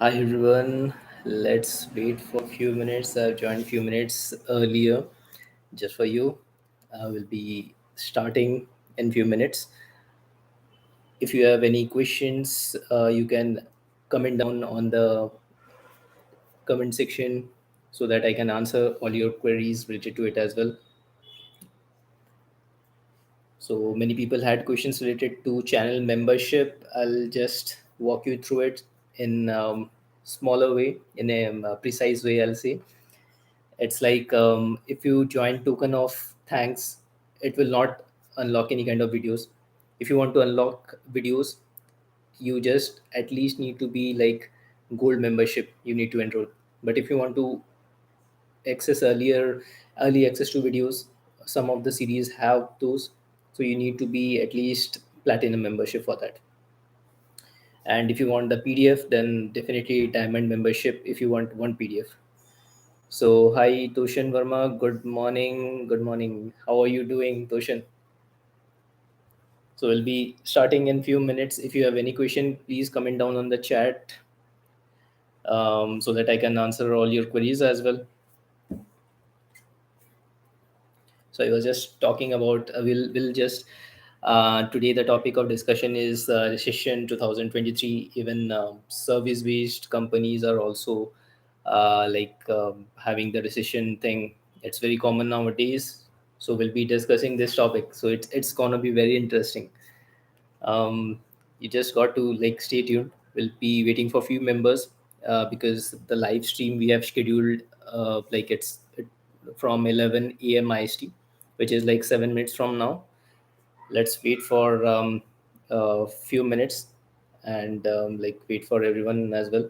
Hi everyone. Let's wait for a few minutes. I've joined a few minutes earlier just for you. I will be starting in few minutes. If you have any questions, you can comment down on the comment section so that I can answer all your queries related to it as well. So many people had questions related to channel membership. I'll just walk you through it in smaller way, in a precise way. I'll say it's like if you join token of thanks, it will not unlock any kind of videos. If you want to unlock videos, you just at least need to be like gold membership, you need to enroll. But if you want to access early access to videos, some of the series have those, so you need to be at least platinum membership for that. And if you want the PDF, then definitely diamond membership if you want one PDF. So, hi Toshan Verma, good morning. Good morning. How are you doing, Toshan? So, we'll be starting in few minutes. If you have any question, please comment down on the chat so that I can answer all your queries as well. So, I was just talking about we'll just today the topic of discussion is recession 2023. Even service based companies are also having the recession thing. It's very common nowadays. So we'll be discussing this topic. So it's gonna be very interesting. You just got to like stay tuned. We'll be waiting for few members because the live stream we have scheduled from 11 a.m. IST, which is like 7 minutes from now. Let's wait for a few minutes and wait for everyone as well.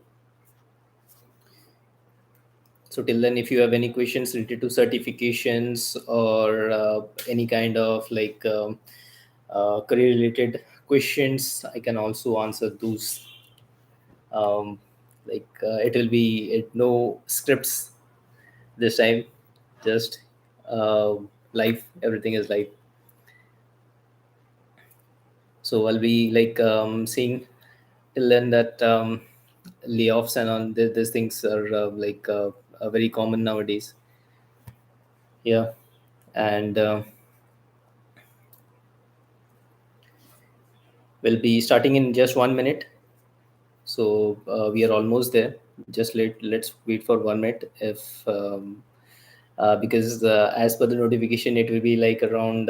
So till then, if you have any questions related to certifications or any kind of career related questions, I can also answer those. It will be no scripts this time, just live. Everything is live. So I'll be seeing till then that layoffs and on these things are very common nowadays. Yeah, and we'll be starting in just 1 minute. So we are almost there. Just let's wait for 1 minute. If Because as per the notification, it will be like around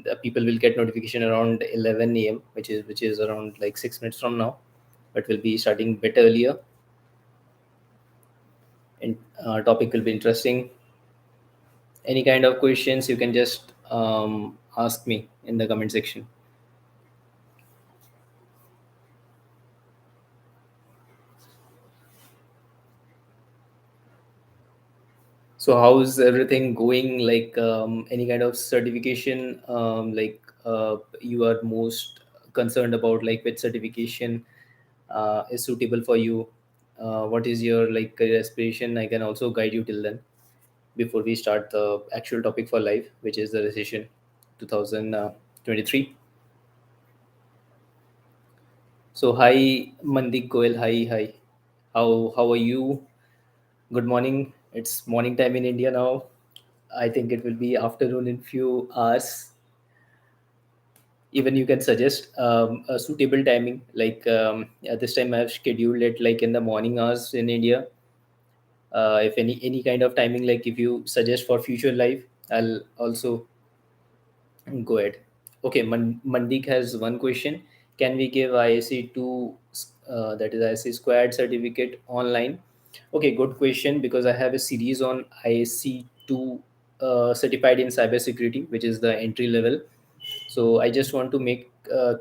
the people will get notification around 11 a.m., which is around like 6 minutes from now. But we'll be starting a bit earlier. And topic will be interesting. Any kind of questions you can just ask me in the comment section. So how's everything going? Like any kind of certification, you are most concerned about, like which certification is suitable for you? What is your like career aspiration? I can also guide you till then before we start the actual topic for life, which is the recession 2023. So hi Mandik Goel, hi. How are you? Good morning. It's morning time in India now. I think it will be afternoon in few hours. Even you can suggest a suitable timing. At this time, I have scheduled it like in the morning hours in India. If any kind of timing, like if you suggest for future life, I'll also go ahead. Okay, Mandik has one question. Can we give ISC two, that is ISC squared certificate online? Okay, good question, because I have a series on ISC two certified in cybersecurity, which is the entry level. So I just want to make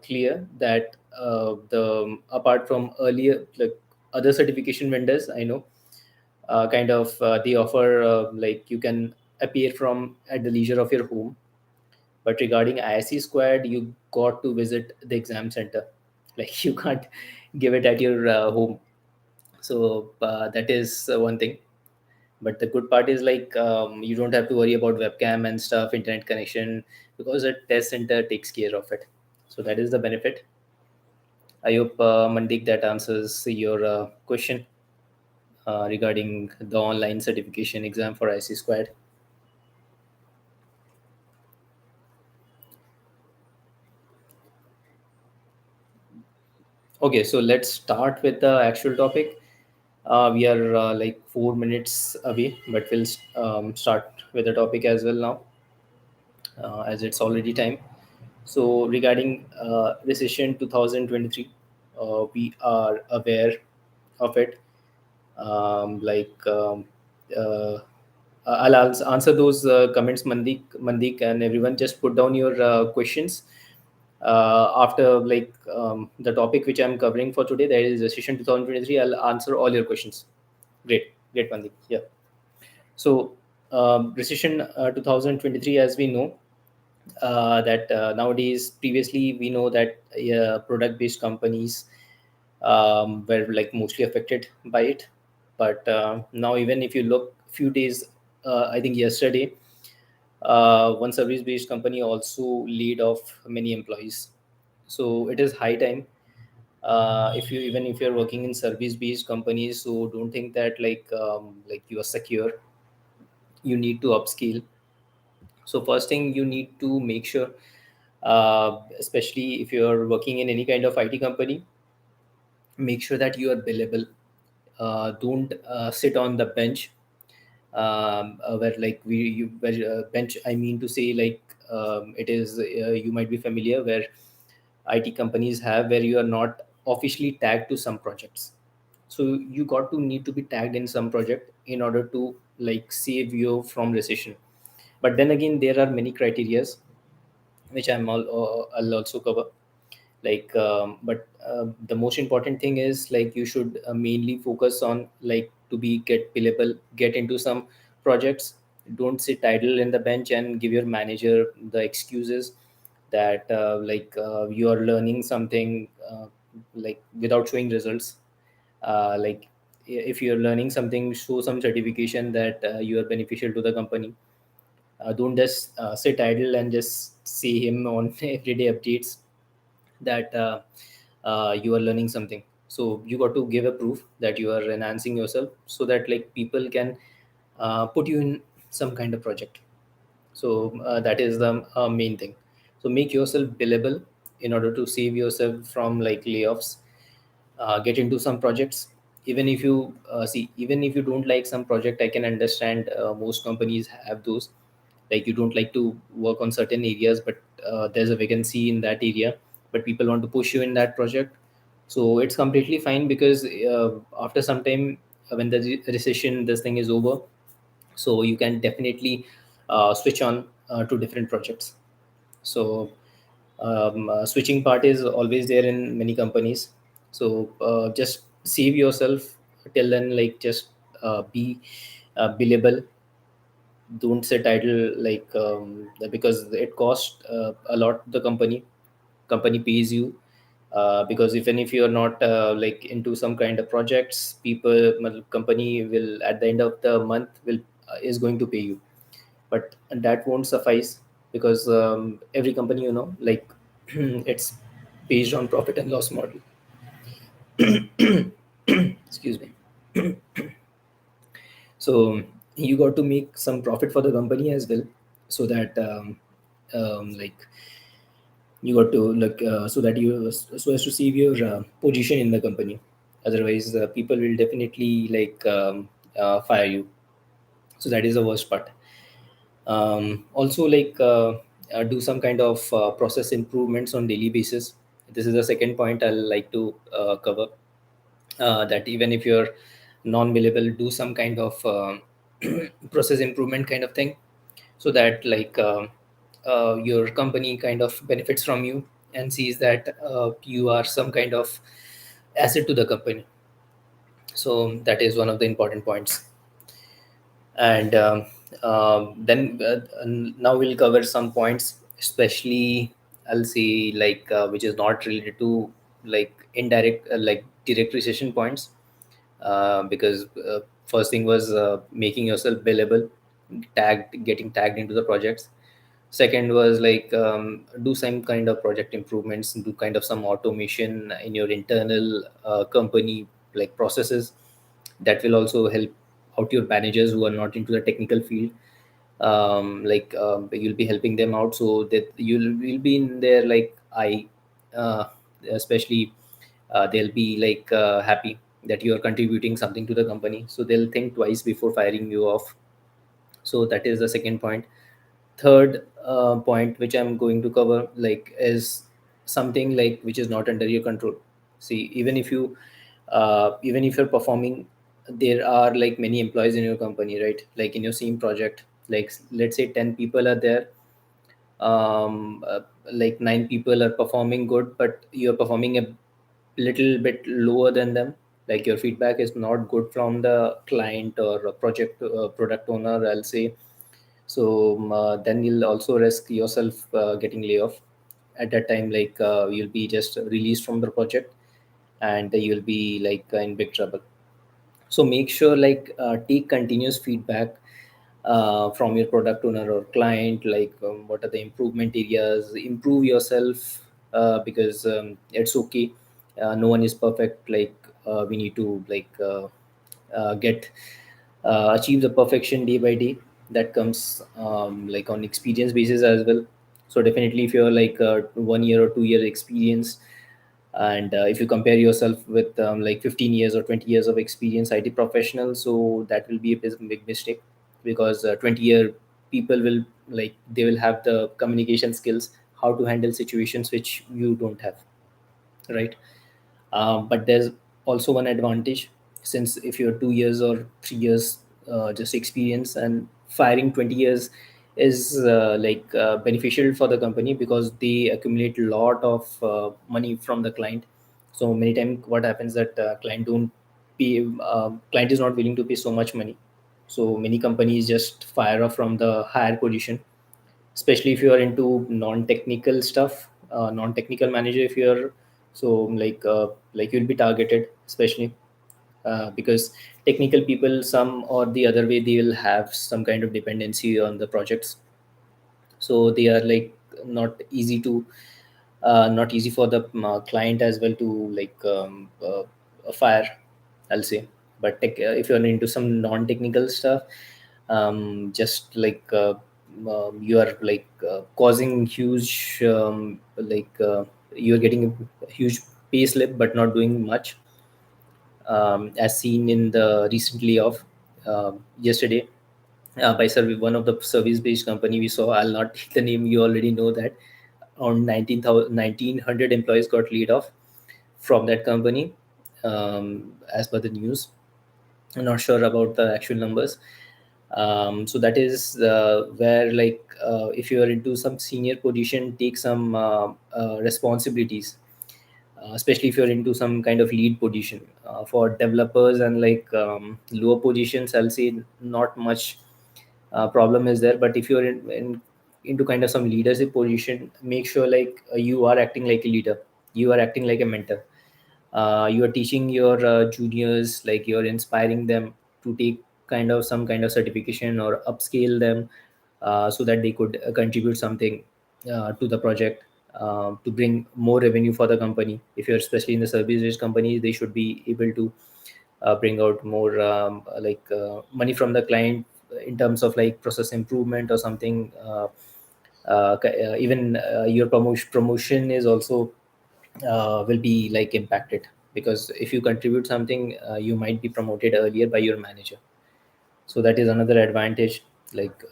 clear that the apart from earlier like other certification vendors, I know they offer like you can appear from at the leisure of your home, but regarding ISC squared, you got to visit the exam center. Like you can't give it at your home. So that is one thing. But the good part is you don't have to worry about webcam and stuff, internet connection, because a test center takes care of it. So that is the benefit. I hope, Mandik, that answers your question regarding the online certification exam for IC squared. Okay, so let's start with the actual topic. We are like 4 minutes away, but we'll start with the topic as well now, as it's already time. So, regarding recession 2023, we are aware of it. Like, uh, I'll answer those comments, Mandik, and everyone. Just put down your questions. After like the topic which I'm covering for today, that is recession 2023. I'll answer all your questions. Great, great, Mandik. Yeah. So, recession 2023, as we know, that nowadays, previously we know that product-based companies were like mostly affected by it. But now, even if you look few days, I think yesterday, one service-based company also laid off many employees. So it is high time. If you even if you're working in service-based companies, so don't think that like you are secure. You need to upskill. So first thing you need to make sure, especially if you're working in any kind of IT company, make sure that you are billable. Don't sit on the bench, where like where bench, I mean to say, like it is, you might be familiar, where IT companies have, where you are not officially tagged to some projects. So you got to need to be tagged in some project in order to like save you from recession. But then again, there are many criterias which I'll also cover. Like but the most important thing is, like, you should mainly focus on, like, to be get billable, get into some projects. Don't sit idle in the bench and give your manager the excuses that you are learning something, like, without showing results. Like, if you're learning something, show some certification that you are beneficial to the company. Don't just sit idle and just see him on everyday updates that you are learning something. So you got to give a proof that you are enhancing yourself, so that like people can put you in some kind of project. So that is the main thing. So make yourself billable in order to save yourself from like layoffs. Get into some projects. Even if you see, even if you don't like some project, I can understand. Most companies have those, like, you don't like to work on certain areas, but there's a vacancy in that area, but people want to push you in that project. So it's completely fine, because after some time, when the recession, this thing is over, so you can definitely switch on to different projects. So switching part is always there in many companies. So just save yourself till then, like, just be billable. Don't sit idle, like, because it costs a lot. The company pays you, because even if you're not like into some kind of projects, company will, at the end of the month, will is going to pay you. But that won't suffice, because every company, like, it's based on profit and loss model. Excuse me. So you got to make some profit for the company as well, so that like, you got to, like, so that you, so as to save your position in the company. Otherwise, people will definitely, like, fire you. So that is the worst part. Also, like, do some kind of process improvements on daily basis. This is the second point I'll like to cover. That even if you're non-billable, do some kind of process improvement kind of thing, so that, like, your company kind of benefits from you, and sees that you are some kind of asset to the company. So that is one of the important points. And then now we'll cover some points, especially, I'll say, like, which is not related to, like, indirect, like, direct recession points. Because first thing was making yourself billable, getting tagged into the projects. Second was like do some kind of project improvements, do kind of some automation in your internal company like processes. That will also help out your managers who are not into the technical field. You'll be helping them out so that you'll be in there like I uh, especially they'll be like happy that you are contributing something to the company, so they'll think twice before firing you off. So that is the second point. Third point which I'm going to cover like is something like which is not under your control. See, even if you're performing, there are like many employees in your company, right? Like in your same project, like let's say 10 people are there. Like 9 people are performing good, but you're performing a little bit lower than them. Like your feedback is not good from the client or a project product owner, I'll say. So then you'll also risk yourself getting layoff at that time. Like you'll be just released from the project, and you'll be like in big trouble. So make sure like take continuous feedback from your product owner or client, like what are the improvement areas, improve yourself, because it's okay. No one is perfect. Like we need to like get achieve the perfection day by day. That comes like on experience basis as well. So definitely if you're like 1 year or 2 year experience, and if you compare yourself with like 15 years or 20 years of experience IT professional, so that will be a big mistake. Because 20-year people will like they will have the communication skills, how to handle situations which you don't have, right? But there's also one advantage, since if you're 2 years or 3 years just experience, and firing 20 years is beneficial for the company, because they accumulate a lot of money from the client. So many times what happens that client don't pay, client is not willing to pay so much money. So many companies just fire off from the higher position, especially if you are into non-technical stuff, non-technical manager. If you're so like you'll be targeted, especially because technical people, some or the other way, they will have some kind of dependency on the projects. So they are like not easy to not easy for the client as well to like fire, I'll say. But if you're into some non-technical stuff, just like you are like causing huge you're getting a huge pay slip but not doing much, as seen in the recent layoff yesterday by one of the service-based company we saw. I'll not take the name. You already know that around 1900 employees got laid off from that company, as per the news. I'm not sure about the actual numbers. So that is where like if you are into some senior position, take some responsibilities, especially if you're into some kind of lead position. For developers and like lower positions, I'll say not much problem is there. But if you're into kind of some leadership position, make sure like you are acting like a leader, you are acting like a mentor. You are teaching your juniors, like you're inspiring them to take kind of some kind of certification or upscale them, so that they could contribute something to the project, to bring more revenue for the company. If you're especially in the service based companies, they should be able to bring out more money from the client in terms of like process improvement or something. Even your promotion is also will be like impacted, because if you contribute something, you might be promoted earlier by your manager. So that is another advantage. Like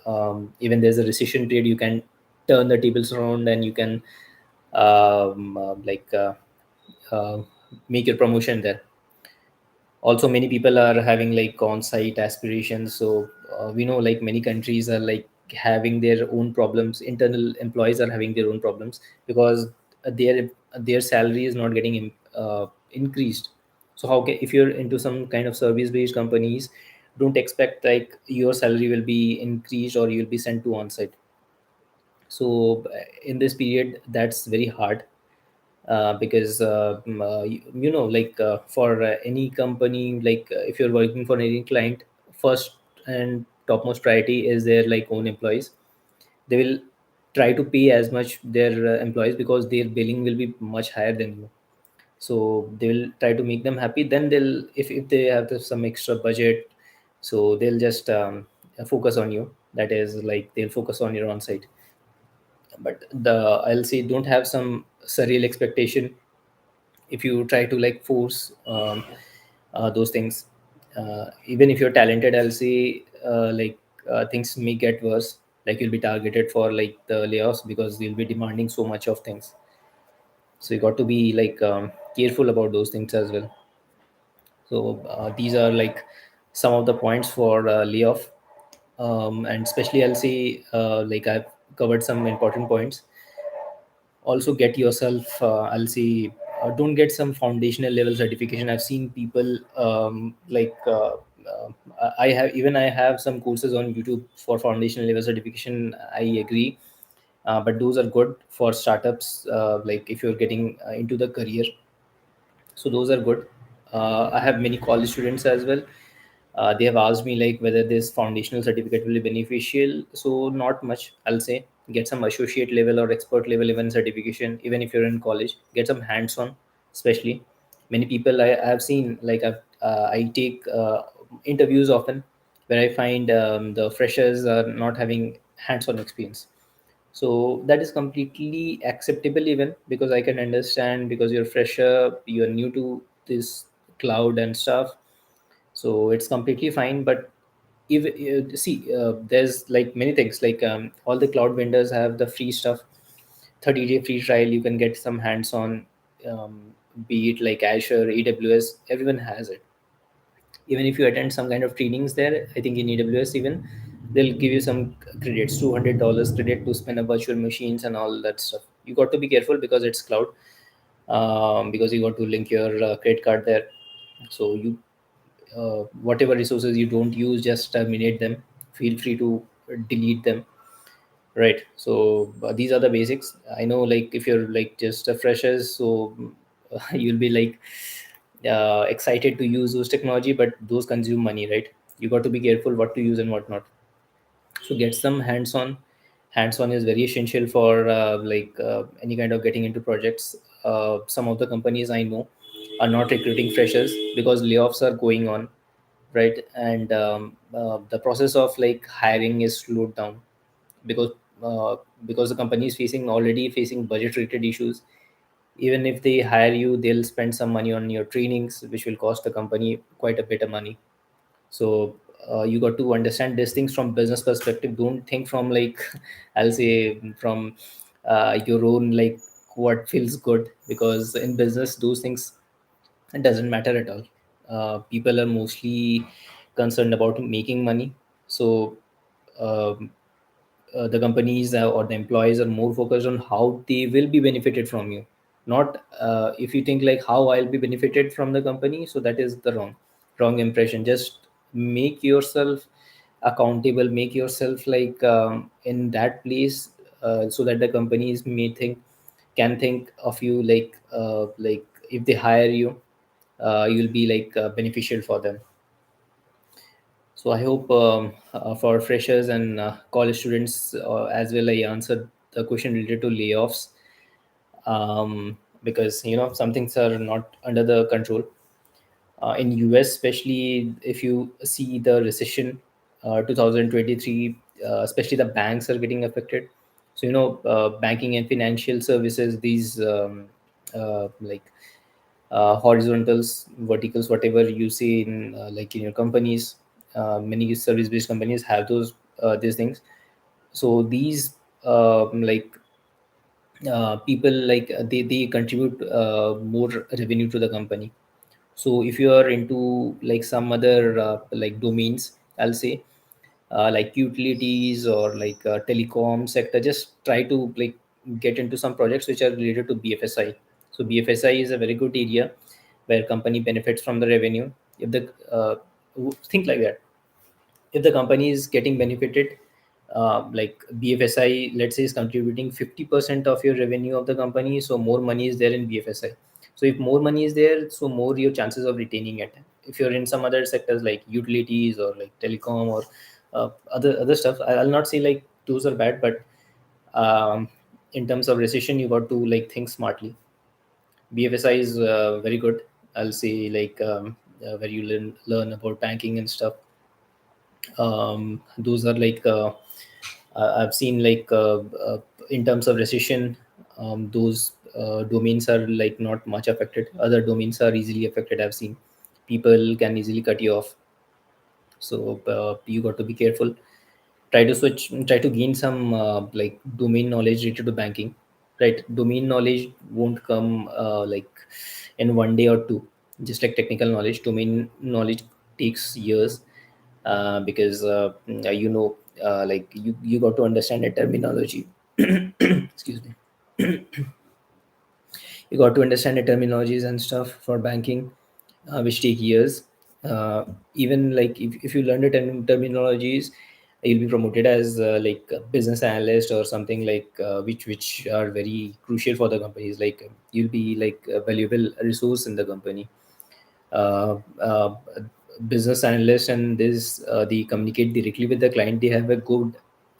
even there's a recession period, you can turn the tables around, and you can um, uh, like uh, uh, make your promotion there. Also many people are having like on-site aspirations. So we know like many countries are like having their own problems, internal employees are having their own problems, because their salary is not getting increased. So if you're into some kind of service based companies, don't expect like your salary will be increased or you'll be sent to on-site. So in this period, that's very hard, because you know like for any company, like if you're working for any client, first and topmost priority is their like own employees. They will try to pay as much their employees, because their billing will be much higher than you. So they will try to make them happy. Then they'll, if they have some extra budget, so they'll just focus on you. That is like they'll focus on your on site. But the I'll say, don't have some surreal expectation. If you try to like force those things, even if you're talented, I'll say, things may get worse. Like you'll be targeted for like the layoffs, because you'll be demanding so much of things. So you got to be like careful about those things as well. So these are like some of the points for layoff. And especially I'll say, like I've covered some important points. Also get yourself, I'll say, don't get some foundational level certification. I've seen people, I have some courses on YouTube for foundational level certification, I agree. But those are good for startups, like if you're getting into the career. So those are good. I have many college students as well. They have asked me like whether this foundational certificate will be beneficial. So not much, I'll say. Get some associate level or expert level even certification, even if you're in college. Get some hands-on, especially. Many people I have seen, like I take interviews often, where I find the freshers are not having hands-on experience. So that is completely acceptable, even because I can understand, because you're fresher, you're new to this cloud and stuff. So it's completely fine. But if see, there's like many things, like all the cloud vendors have the free stuff. 30-day free trial, you can get some hands on, be it like Azure, AWS, everyone has it. Even if you attend some kind of trainings there, I think in AWS even, they'll give you some credits, $200 credit to spend a virtual machines and all that stuff. You got to be careful because it's cloud, because you got to link your credit card there. So you, whatever resources you don't use, just terminate them. Feel free to delete them. Right. So these are the basics. I know, like if you're like just a freshers, so you'll be like excited to use those technology, but those consume money, right? You got to be careful what to use and what not. So get some hands-on. Hands-on is very essential for any kind of getting into projects. Some of the companies I know are not recruiting freshers because layoffs are going on, right? And the process of like hiring is slowed down, because uh, because the company is already facing budget related issues. Even if they hire you, they'll spend some money on your trainings, which will cost the company quite a bit of money. So you got to understand these things from business perspective. Don't think from like I'll say from your own, like what feels good, because in business those things, it doesn't matter at all. People are mostly concerned about making money. So um, the companies or the employees are more focused on how they will be benefited from you, not if you think like how I'll be benefited from the company. So that is the wrong impression. Just make yourself accountable, make yourself like in that place, so that the companies may think, can think of you like if they hire you, you'll be like beneficial for them. So I hope for freshers and college students as well, I answered the question related to layoffs, because some things are not under the control. In US, especially if you see the recession, 2023, especially the banks are getting affected. So banking and financial services, these horizontals, verticals, whatever you see in like in your companies, many service based companies have these things. So these like people, like they contribute more revenue to the company. So if you are into like some other like domains, I'll say, like utilities or like telecom sector, just try to like get into some projects which are related to BFSI. So BFSI is a very good area where company benefits from the revenue. If the think like that, if the company is getting benefited, like BFSI, let's say, is contributing 50% of your revenue of the company, so more money is there in BFSI. So if more money is there, so more your chances of retaining it. If you're in some other sectors like utilities or like telecom or other stuff, I'll not say like those are bad, but um, in terms of recession, you got to like think smartly. BFSI is very good. I'll say like where you learn about banking and stuff. Those are like I've seen like in terms of recession, those domains are like not much affected. Other domains are easily affected. I've seen people can easily cut you off, so you got to be careful. Try to gain some like domain knowledge related to banking. Right, domain knowledge won't come like in one day or two. Just like technical knowledge, domain knowledge takes years, because like you got to understand the terminology. Excuse me. You got to understand the terminologies and stuff for banking, which take years. Even like if you learn the terminologies, you'll be promoted as like a business analyst or something like which are very crucial for the companies. Like you'll be like a valuable resource in the company. uh, uh, Business analyst and this they communicate directly with the client. They have a good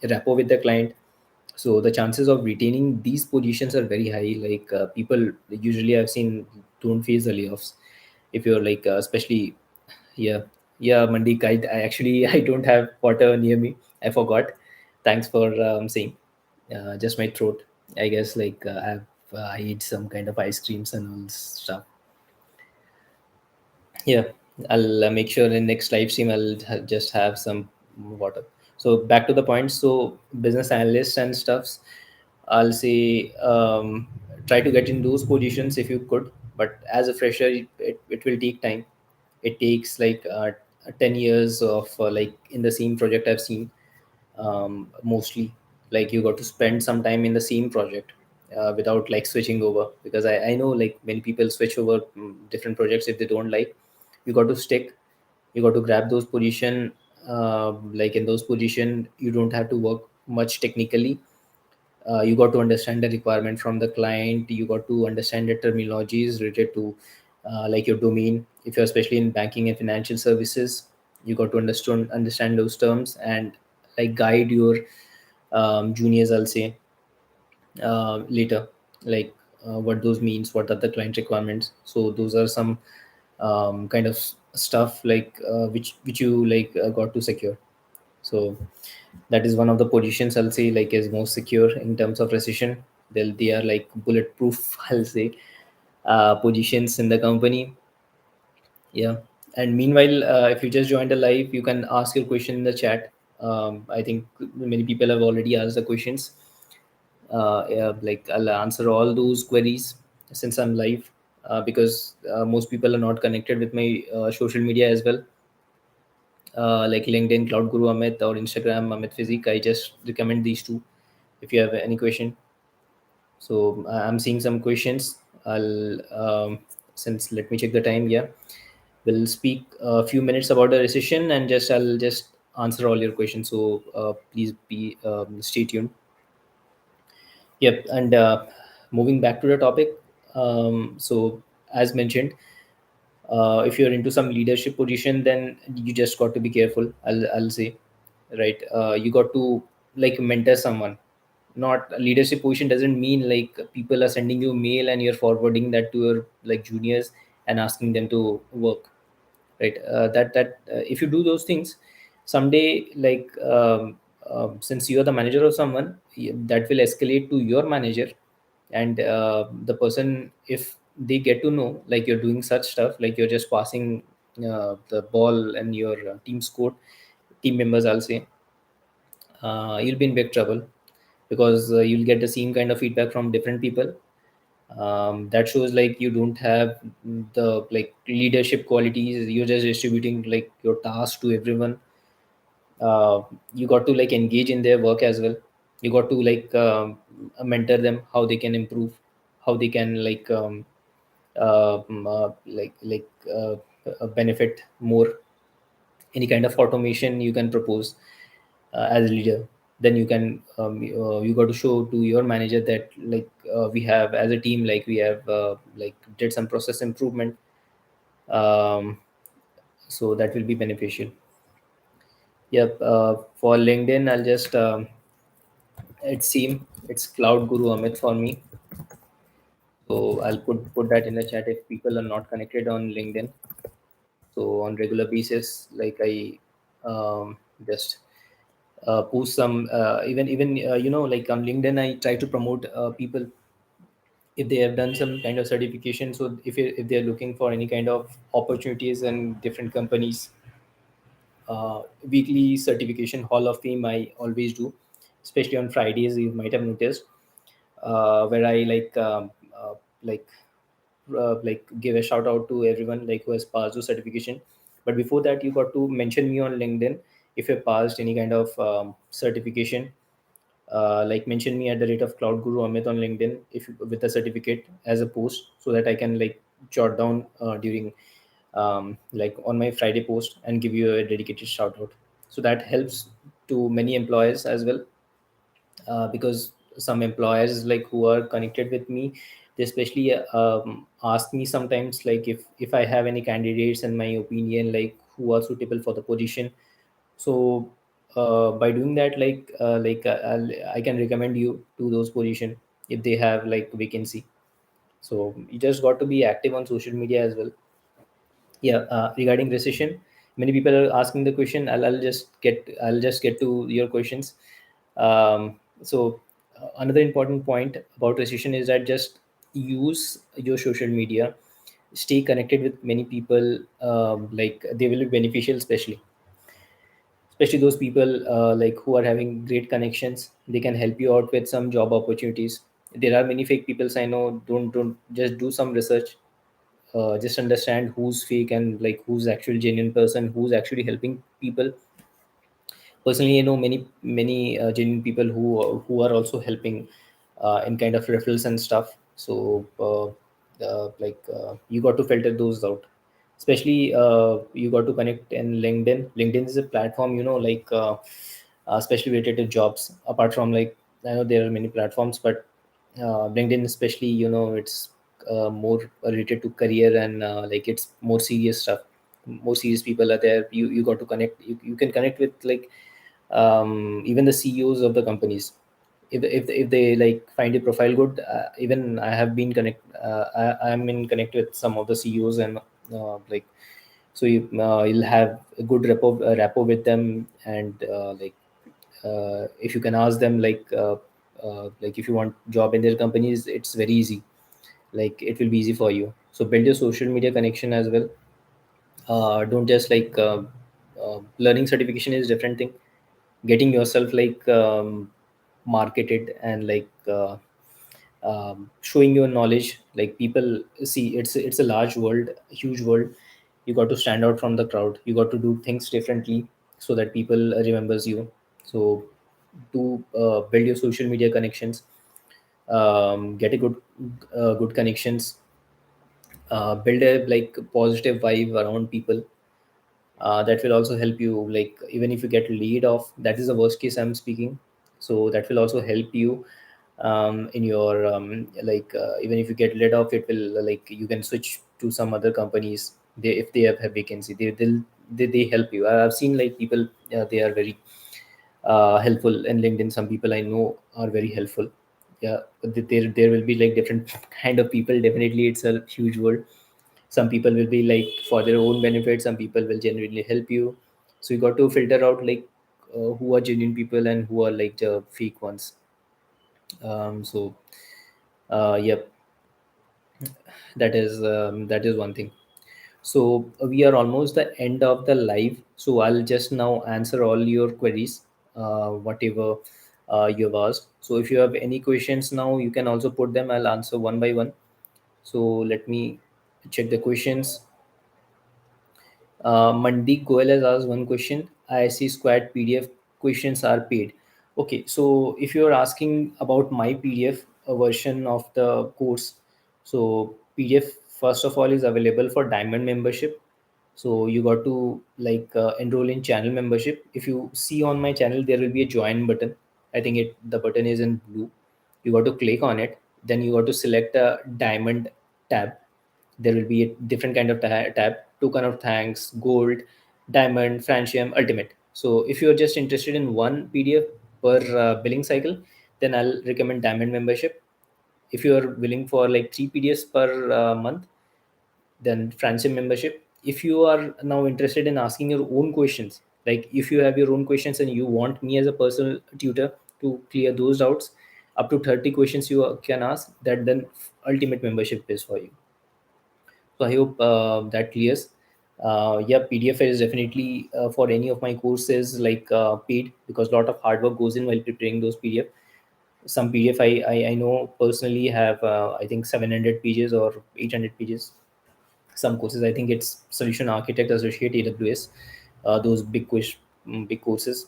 rapport with the client, so the chances of retaining these positions are very high. Like people usually I've seen don't face the layoffs if you're like especially. Yeah, yeah, Mandeep, I actually I don't have water near me. I forgot. Thanks for saying. Just my throat, I guess. Like I ate some kind of ice creams and all stuff. Yeah, I'll make sure in next live stream just have some water. So back to the point. So business analysts and stuffs, I'll say try to get in those positions if you could. But as a fresher, it will take time. It takes like 10 years of like in the same project I've seen. Mostly like you got to spend some time in the same project without like switching over, because I know like many people switch over different projects if they don't like. You got to stick, you got to grab those position. Like in those position you don't have to work much technically. You got to understand the requirement from the client. You got to understand the terminologies related to like your domain. If you're especially in banking and financial services, you got to understand those terms and like guide your juniors, I'll say, later, like what those means, what are the client requirements. So those are some kind of stuff like which you like got to secure. So that is one of the positions I'll say like is most secure in terms of recession. They are like bulletproof I'll say positions in the company. Yeah. And meanwhile, if you just joined the live, you can ask your question in the chat. I think many people have already asked the questions. Yeah, like I'll answer all those queries since I'm live, because most people are not connected with my social media as well, like LinkedIn, Cloud Guru Amit, or Instagram Amit Physique. I just recommend these two if you have any question. So I'm seeing some questions. I'll since let me check the time. Yeah, we'll speak a few minutes about the recession and just I'll just answer all your questions. So please be stay tuned. Yep, and moving back to the topic. So as mentioned, if you're into some leadership position, then you just got to be careful. I'll say, right? You got to like mentor someone. Not a leadership position doesn't mean like people are sending you mail and you're forwarding that to your like juniors and asking them to work, right? If you do those things someday, like since you're the manager of someone, that will escalate to your manager. And the person, if they get to know like you're doing such stuff, like you're just passing the ball and your team scored team members, I'll say, you'll be in big trouble, because you'll get the same kind of feedback from different people. That shows like you don't have the like leadership qualities. You're just distributing like your task to everyone. You got to like engage in their work as well. You got to like mentor them how they can improve, how they can like benefit more. Any kind of automation you can propose as a leader, then you can you got to show to your manager that like we have as a team, like we have like did some process improvement. So that will be beneficial. Yep. For LinkedIn, I'll just It seems it's Cloud Guru Amit for me. So I'll put that in the chat if people are not connected on LinkedIn. So on regular basis, like I just post some even like on LinkedIn, I try to promote people if they have done some kind of certification. So if they're looking for any kind of opportunities in different companies, weekly certification hall of fame I always do, especially on Fridays. You might have noticed where I like like give a shout out to everyone like who has passed the certification. But before that, you got to mention me on LinkedIn if you passed any kind of certification. Like mention me at the rate of Cloud Guru Amit on LinkedIn if with a certificate as a post, so that I can like jot down during like on my Friday post and give you a dedicated shout out. So that helps to many employers as well, because some employers like who are connected with me, they especially ask me sometimes like if I have any candidates in my opinion like who are suitable for the position. So by doing that, I can recommend you to those position if they have like vacancy. So you just got to be active on social media as well. Yeah, regarding recession, many people are asking the question. I'll just get to your questions. Another important point about recession is that just use your social media, stay connected with many people. Like they will be beneficial, especially those people like who are having great connections. They can help you out with some job opportunities. There are many fake people, I know. Don't just do some research. Just understand who's fake and like who's actual genuine person who's actually helping people. Personally, I know many genuine people who are also helping in kind of referrals and stuff. So you got to filter those out. Especially you got to connect in LinkedIn is a platform, especially related to jobs. Apart from like, I know there are many platforms, but LinkedIn especially, it's more related to career and like it's more serious stuff. More serious people are there. You got to connect. You can connect with like even the CEOs of the companies. If they like find your profile good, even I have been I'm in connect with some of the CEOs and like, so you'll have a good rapport with them. And if you can ask them like if you want job in their companies, it's very easy. Like it will be easy for you. So build your social media connection as well. Don't just learning certification is different thing. Getting yourself marketed and showing your knowledge, like people see, it's a large world, huge world. You got to stand out from the crowd. You got to do things differently so that people remembers you. So to build your social media connections, get a good connections, build a like positive vibe around people. That will also help you, like even if you get laid off, that is the worst case I'm speaking. So that will also help you in your even if you get laid off, it will like you can switch to some other companies. They, if they have vacancy, they help you. I've seen like people, they are very helpful in LinkedIn. Some people I know are very helpful. Yeah, but there will be like different kind of people. Definitely it's a huge world. Some people will be like for their own benefit, some people will genuinely help you. So you got to filter out like who are genuine people and who are like the fake ones. So yep, that is one thing. So we are almost the end of the live, so I'll just now answer all your queries, whatever you have asked. So if you have any questions now, you can also put them. I'll answer one by one. So let me check the questions. Mandeep Goel has asked one question. ISC Squad PDF questions are paid. Okay, so if you're asking about my PDF version of the course, so PDF first of all is available for Diamond membership. So you got to enroll in channel membership. If you see on my channel, there will be a join button. I think the button is in blue. You got to click on it. Then you got to select a Diamond tab. There will be a different kind of tab: token of thanks, gold, diamond, franchium, ultimate. So if you're just interested in one PDF per billing cycle, Then I'll recommend Diamond membership. If you are willing for like 3 PDFs per month, then Francine membership. If you are now interested in asking your own questions, like if you have your own questions and you want me as a personal tutor to clear those doubts, up to 30 questions you can ask, that then Ultimate membership is for you. So I hope that clears. Yeah, PDF is definitely for any of my courses like paid, because a lot of hard work goes in while preparing those PDF. Some PDF I know personally have I think 700 pages or 800 pages. Some courses I think it's Solution Architect Associate AWS, those big courses.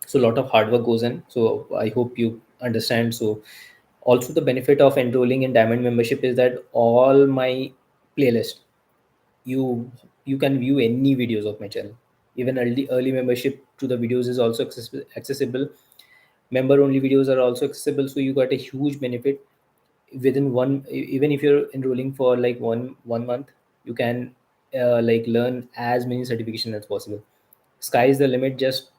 So a lot of hard work goes in. So I hope you understand. So also the benefit of enrolling in Diamond membership is that all my playlist, you you can view any videos of my channel. Even early membership to the videos is also accessible. Member only videos are also accessible, so you got a huge benefit within even if you're enrolling for like one month, you can like learn as many certification as possible. Sky is the limit. Just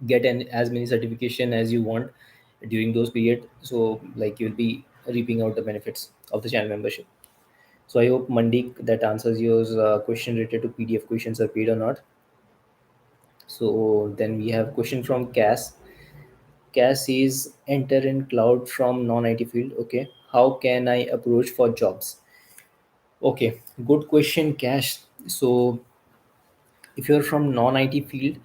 get as many certification as you want during those period, so like you'll be reaping out the benefits of the channel membership. So I hope, Mandik, that answers your question related to PDF questions are paid or not. So then we have question from Cass. Cass is enter in cloud from non-IT field. Okay, how can I approach for jobs? Okay, good question, Cash. So if you're from non-IT field,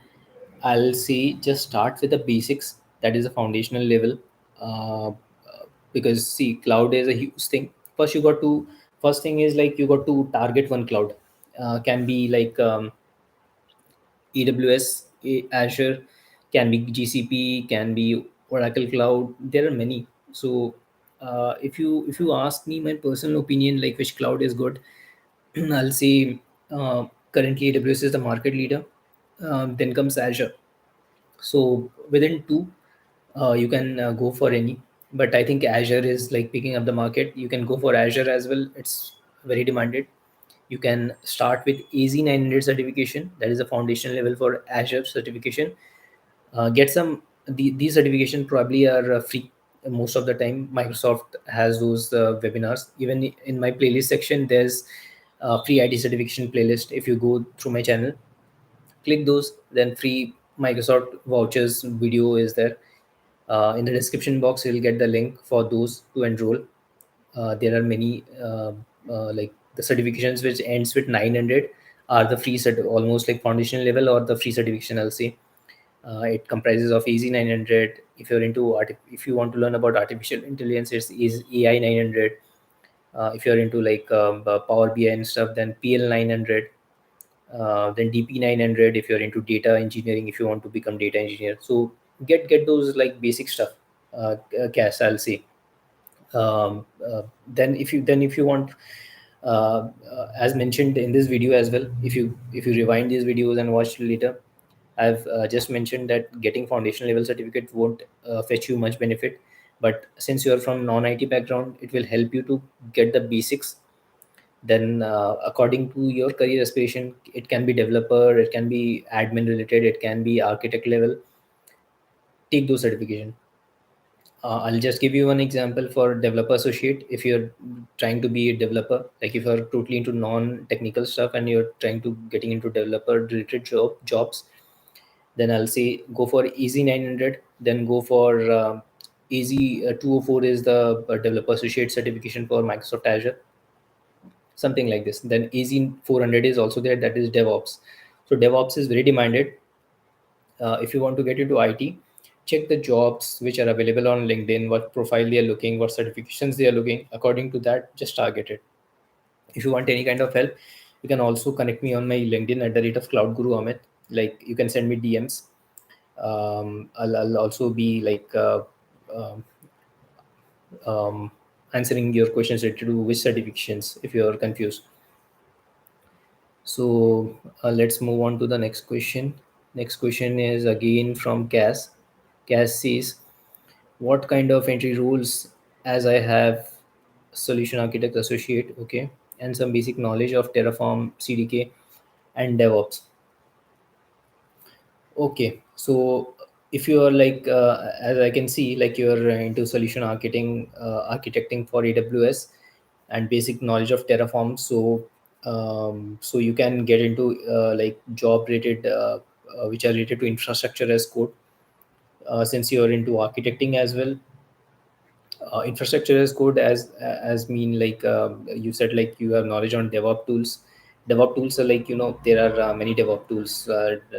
I'll say just start with the basics. That is a foundational level. Uh, because see, cloud is a huge thing. First, you got to first thing is like you got to target one cloud. Can be like AWS, Azure, can be GCP, can be Oracle Cloud. There are many. So if you ask me my personal opinion, like which cloud is good, I'll say currently AWS is the market leader. Then comes Azure. So within two, you can go for any. But I think Azure is like picking up the market. You can go for Azure as well. It's very demanded. You can start with AZ900 certification. That is a foundation level for Azure certification. Get some these certification probably are free most of the time. Microsoft has those webinars. Even in my playlist section, there's a free IT certification playlist. If you go through my channel, click those, then free Microsoft vouchers video is there. In the description box you'll get the link for those to enroll. There are many like the certifications which ends with 900 are the free almost like foundation level or the free certification, I'll say. It comprises of Easy 900. If you're into if you want to learn about artificial intelligence, it's is AI 900. If you're into like Power BI and stuff, then PL 900. Then DP 900 if you're into data engineering, if you want to become data engineer. So get those like basic stuff. Cash, I'll say. Then if you want, as mentioned in this video as well, if you rewind these videos and watch later, I've just mentioned that getting foundation level certificate won't fetch you much benefit. But since you are from non-IT background, it will help you to get the basics. Then according to your career aspiration, it can be developer, it can be admin related, it can be architect level. Take those certification. I'll just give you one example for developer associate. If you're trying to be a developer, like if you're totally into non-technical stuff and you're trying to getting into developer related jobs, then I'll say go for Easy 900. Then go for Easy 204 is the developer associate certification for Microsoft Azure, something like this. Then Easy 400 is also there, that is DevOps. So DevOps is very demanded. If you want to get into IT, check the jobs which are available on LinkedIn, what profile they are looking, what certifications they are looking. According to that, just target it. If you want any kind of help, you can also connect me on my LinkedIn at the rate of Cloud Guru Amit. Like you can send me DMs. I'll also be like um, um, answering your questions related to which certifications if you are confused. So let's move on to the next question. Next question is again from Cass. Cass says, what kind of entry rules, as I have solution architect associate, okay, and some basic knowledge of Terraform, CDK, and DevOps. Okay, so if you are like as I can see, like you're into solution architecting for AWS and basic knowledge of Terraform, so so you can get into like job related which are related to infrastructure as code, since you're into architecting as well. Infrastructure as code as mean like you said, like you have knowledge on DevOps tools. DevOps tools are like, there are many DevOps tools.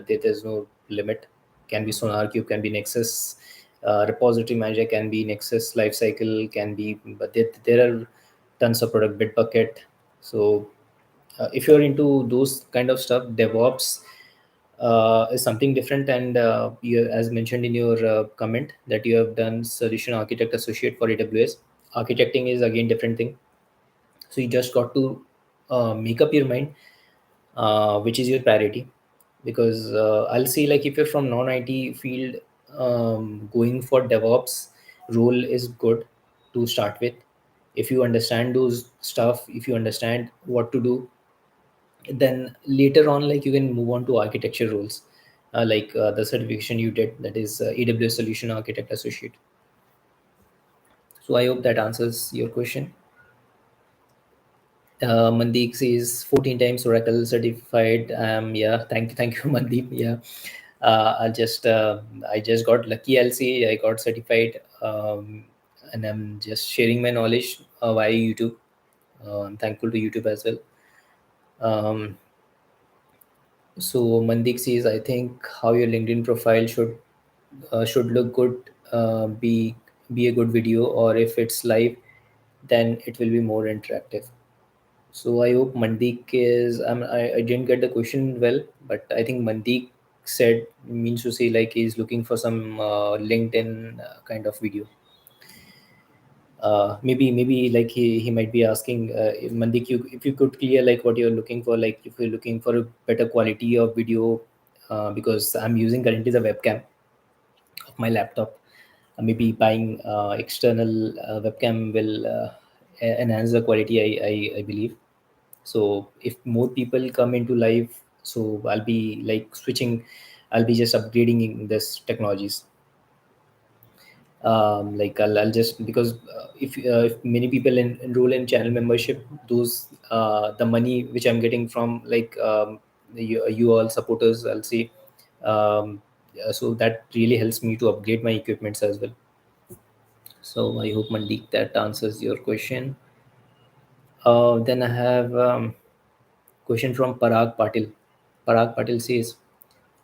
There's no limit. Can be SonarQube, can be Nexus, repository manager can be Nexus, Lifecycle can be, but there are tons of product Bitbucket. So if you're into those kind of stuff, DevOps is something different. And you, as mentioned in your comment, that you have done solution architect associate for AWS. Architecting is again different thing. So you just got to make up your mind which is your priority. Because I'll say, like if you're from non-IT field, going for DevOps role is good to start with. If you understand those stuff, if you understand what to do, then later on, like you can move on to architecture roles, like the certification you did, that is AWS solution architect associate. So I hope that answers your question. Mandeep says 14 times Oracle certified. Yeah, thank you, Mandeep. Yeah, I just got lucky. I'll say I got certified, and I'm just sharing my knowledge via YouTube. I'm thankful to YouTube as well. Um, So Mandik says, I think how your LinkedIn profile should look good, be a good video, or if it's live, then it will be more interactive. So I hope Mandik is. I didn't get the question well, but I think Mandik said, means to say, like he's looking for some LinkedIn kind of video. Maybe like he might be asking, Mandik, if you could clear like what you're looking for, like if you're looking for a better quality of video, because I'm using currently the webcam of my laptop. Maybe buying external webcam will enhance the quality, I believe. So if more people come into live, so I'll be like switching, I'll be just upgrading in this technologies. Like I'll just, because if many people enroll in channel membership, those the money which I'm getting from like you all supporters, I'll say, so that really helps me to upgrade my equipments as well. So I hope, Mandeep, that answers your question. Then I have question from Parag Patil. Parag Patil says,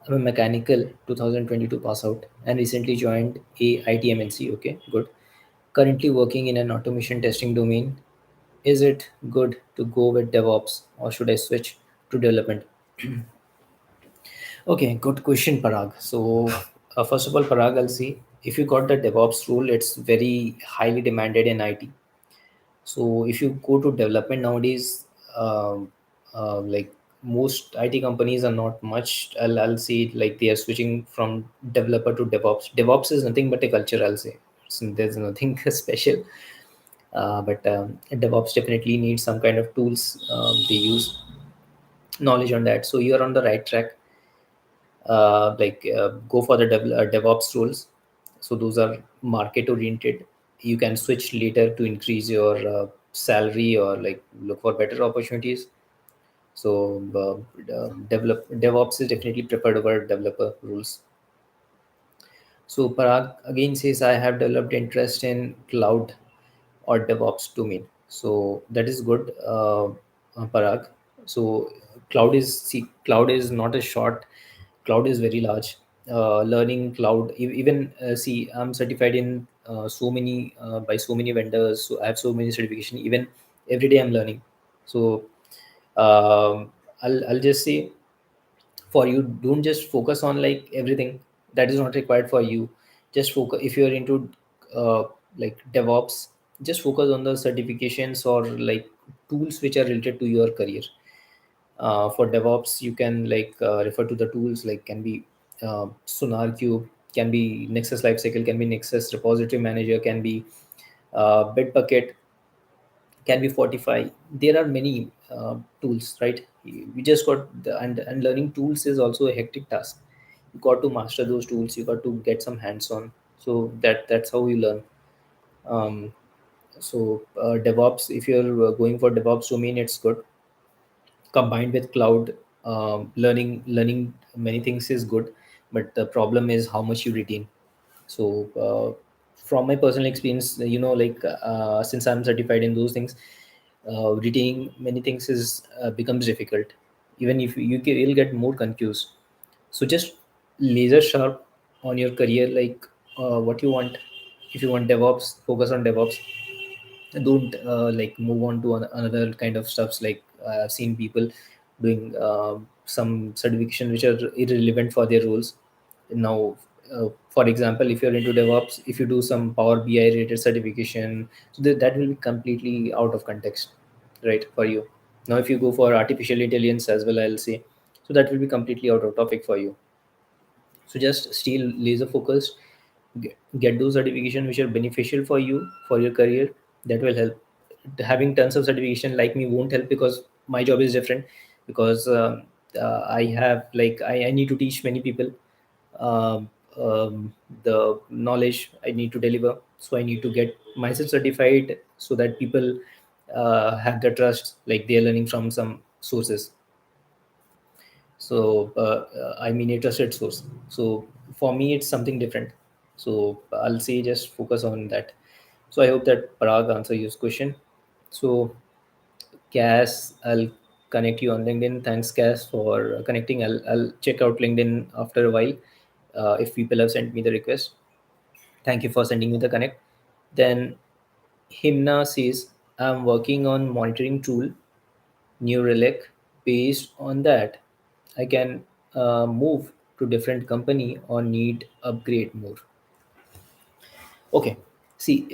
I'm a mechanical 2022 pass out and recently joined a IT MNC. Okay, good. Currently working in an automation testing domain. Is it good to go with DevOps or should I switch to development? Okay, good question, Parag. So, first of all, Parag, I'll see if you got the DevOps role, it's very highly demanded in IT. So, if you go to development nowadays, like most IT companies are not much. I'll say like they are switching from developer to DevOps. DevOps is nothing but a culture, I'll say. So there's nothing special. But DevOps definitely needs some kind of tools they use, knowledge on that. So you're on the right track. Go for the DevOps roles. So those are market oriented. You can switch later to increase your salary or like look for better opportunities. So develop DevOps is definitely preferred over developer roles. So Parag again says, I have developed interest in cloud or DevOps domain. So that is good, Parag. So cloud is not a short. Cloud is very large. Learning cloud, even see, I'm certified in so many by so many vendors. So I have so many certification. Even every day I'm learning. So I'll just say, for you, don't just focus on like everything that is not required for you. Just focus, if you're into uh, like DevOps, just focus on the certifications or like tools which are related to your career. For DevOps, you can like refer to the tools, like can be SonarQube, can be Nexus Lifecycle, can be Nexus Repository Manager, can be Bitbucket, can be Fortify. There are many tools, right? We just got and learning tools is also a hectic task. You got to master those tools. You got to get some hands on. So that's how you learn. um, DevOps, if you're going for DevOps domain, it's good. Combined with cloud, learning many things is good, but the problem is how much you retain. So from my personal experience, like since I'm certified in those things, retaining many things is becomes difficult. Even if you'll get more confused. So just laser sharp on your career, like what you want. If you want DevOps, focus on DevOps. Don't like move on to another kind of stuffs. Like I've seen people doing some certification which are irrelevant for their roles now. For example, if you're into DevOps, if you do some Power BI related certification, so that will be completely out of context, right, for you. Now if you go for artificial intelligence as well, I'll say, so that will be completely out of topic for you. So just stay laser focused. Get those certification which are beneficial for you for your career. That will help. Having tons of certification like me won't help, because my job is different. Because I have like I need to teach many people um, the knowledge I need to deliver. So I need to get myself certified so that people have the trust, like they're learning from some sources. So I mean a trusted source. So for me it's something different. So I'll say just focus on that. So I hope that Parag answer your question. So Cass, I'll connect you on LinkedIn. Thanks, Cass, for connecting. I'll check out LinkedIn after a while if people have sent me the request. Thank you for sending me the connect. Then Himna says, I'm working on monitoring tool, New Relic. Based on that, I can move to different company or need upgrade more. Okay. See,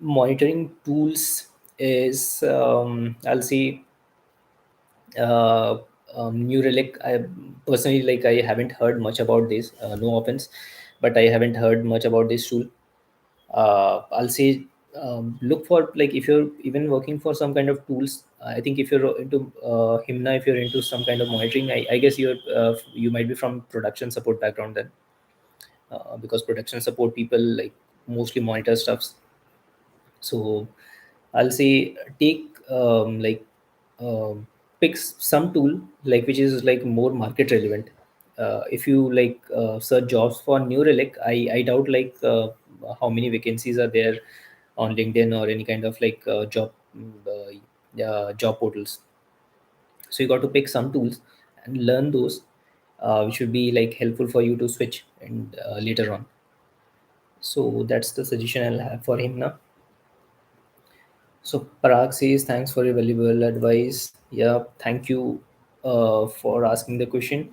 monitoring tools is, I'll say, uh, New Relic. I personally, like, I haven't heard much about this. No offense, but I haven't heard much about this tool. I'll say, look for, like, if you're even working for some kind of tools. I think if you're into Himna, if you're into some kind of monitoring, I guess you might be from production support background then, because production support people like mostly monitor stuffs. So I'll say take pick some tool like which is like more market relevant. If you like search jobs for New Relic, I doubt like how many vacancies are there on LinkedIn or any kind of like job portals. So you got to pick some tools and learn those, which should be like helpful for you to switch and later on. So that's the suggestion I'll have for him now. So Parag says, thanks for your valuable advice. Yeah, thank you for asking the question.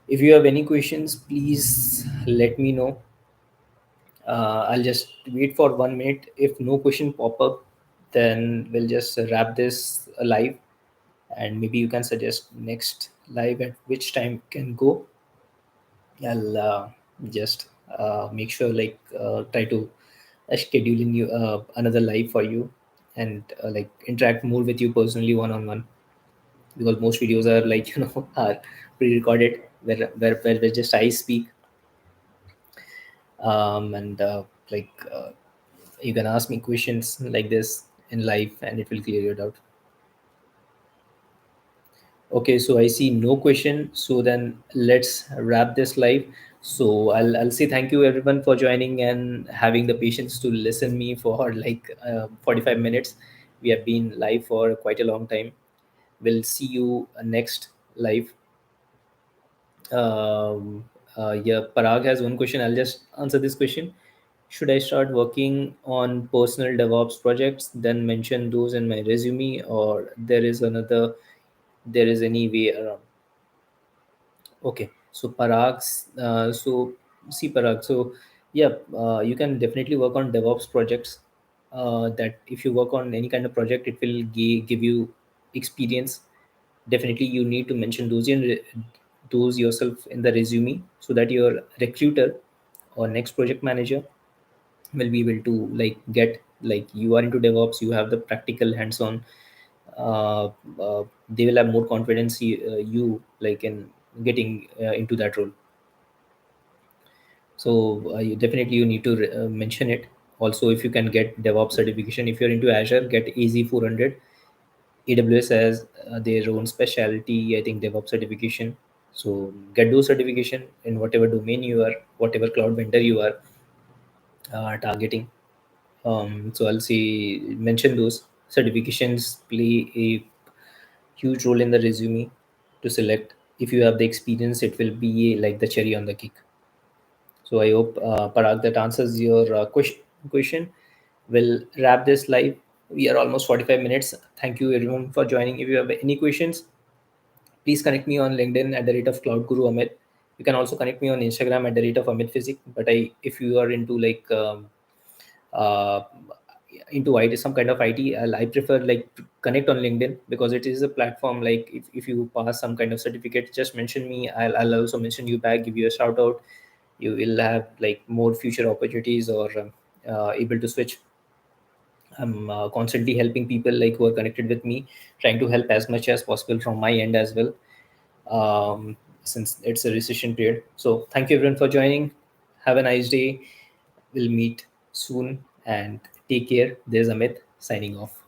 If you have any questions, please let me know. I'll just wait for 1 minute. If no question pop up, then we'll just wrap this live, and maybe you can suggest next live at which time can go. I'll just make sure like try to schedule in you another live for you, and like interact more with you personally one on one, because most videos are like are pre-recorded where just I speak, and like you can ask me questions like this in live and it will clear your doubt. Okay, so I see no question. So then let's wrap this live. So I'll say thank you everyone for joining and having the patience to listen me for like 45 minutes. We have been live for quite a long time. We'll see you next live. Yeah, Parag has one question. I'll just answer this question. Should I start working on personal DevOps projects, then mention those in my resume, or there is any way around? Okay, so Parag's see Parag. So yeah, you can definitely work on DevOps projects. That if you work on any kind of project, it will give you experience. Definitely, you need to mention those yourself in the resume so that your recruiter or next project manager will be able to like get like you are into DevOps, you have the practical hands-on. uh, they will have more confidence you like in getting into that role. So you need to mention it. Also, if you can get DevOps certification, if you're into Azure, get AZ 400. AWS has their own specialty, I think, DevOps certification. So get those certification in whatever domain you are, whatever cloud vendor you are targeting. So I'll say mention those certifications play a huge role in the resume to select. If you have the experience, it will be like the cherry on the cake. So I hope, Parag, that answers your question. We'll wrap this live. We are almost 45 minutes. Thank you everyone for joining. If you have any questions, please connect me on LinkedIn at the rate of Cloud Guru Amit. You can also connect me on Instagram at the rate of Amit Physic. But if you are into like uh, into IT, some kind of IT, I prefer like to connect on LinkedIn because it is a platform. Like if you pass some kind of certificate, just mention me. I'll also mention you back, give you a shout out. You will have like more future opportunities or able to switch. I'm constantly helping people like who are connected with me, trying to help as much as possible from my end as well, since it's a recession period. So thank you everyone for joining. Have a nice day. We'll meet soon and take care. There's Amit signing off.